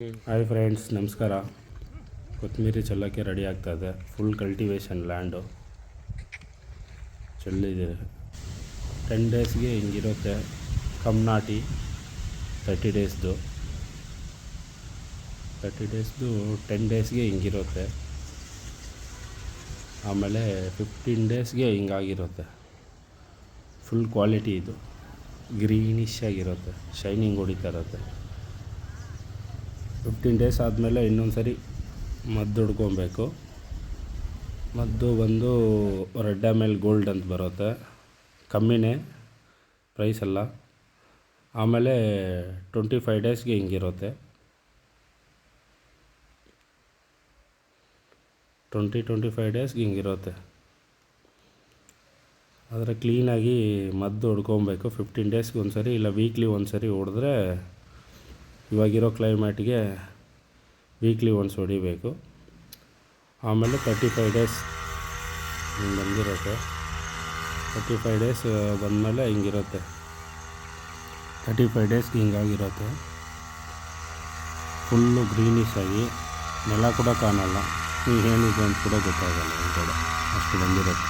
Hi friends, ನಮಸ್ಕಾರ. ಕೊತ್ತಂಬರಿ ಚೆಲ್ಲೋಕ್ಕೆ ರೆಡಿ ಆಗ್ತಾಯಿದೆ. ಫುಲ್ ಕಲ್ಟಿವೇಷನ್ ಲ್ಯಾಂಡು ಚೆಲ್ಲಿದೆ. 10 ಡೇಸ್ಗೆ ಹಿಂಗಿರುತ್ತೆ. ಕಮ್ನಾಟಿ 30 ಡೇಸ್ದು 10 ಡೇಸ್ಗೆ ಹಿಂಗಿರುತ್ತೆ. ಆಮೇಲೆ 15 ಡೇಸ್ಗೆ ಹಿಂಗಾಗಿರುತ್ತೆ. ಫುಲ್ ಕ್ವಾಲಿಟಿ ಇದು. ಗ್ರೀನಿಶ್ ಆಗಿರುತ್ತೆ, ಶೈನಿಂಗ್ ಹೊಡಿತಾ ಇರುತ್ತೆ. 15 ಡೇಸ್ ಆದಮೇಲೆ ಇನ್ನೊಂದು ಸರಿ ಮದ್ದು ಹೊಡ್ಕೊಬೇಕು. ಮದ್ದು ಬಂದು ರೆಡ್ ಆಮೇಲೆ ಗೋಲ್ಡ್ ಅಂತ ಬರುತ್ತೆ. ಕಮ್ಮಿನೇ ಪ್ರೈಸ್ ಎಲ್ಲ. ಆಮೇಲೆ 25 ಡೇಸ್ಗೆ ಹಿಂಗಿರುತ್ತೆ. 25 ಡೇಸ್ಗೆ ಹಿಂಗಿರುತ್ತೆ. ಆದರೆ ಕ್ಲೀನಾಗಿ ಮದ್ದು ಹೊಡ್ಕೊಬೇಕು. 15 ಡೇಸ್ಗೆ ಒಂದು ಸರಿ ಇಲ್ಲ ವೀಕ್ಲಿ ಒಂದು ಸರಿ ಹೊಡೆದ್ರೆ, ಇವಾಗಿರೋ ಕ್ಲೈಮೇಟ್ಗೆ ವೀಕ್ಲಿ ಒನ್ಸ್ ಹೊಡಿಬೇಕು. ಆಮೇಲೆ 35 ಡೇಸ್ ಹಿಂಗೆ ಬಂದಿರುತ್ತೆ. 35 ಡೇಸ್ ಬಂದಮೇಲೆ ಹಿಂಗಿರುತ್ತೆ. 35 ಡೇಸ್ಗೆ ಹಿಂಗಾಗಿರುತ್ತೆ. ಫುಲ್ಲು ಗ್ರೀನಿಶ್ ಆಗಿ, ನೆಲ ಕೂಡ ಕಾಣಲ್ಲ, ಏನಿದೆ ಅಂತ ಕೂಡ ಗೊತ್ತಾಗಲ್ಲ ಈ ಕಡೆ, ಅಷ್ಟು ಬಂದಿರುತ್ತೆ.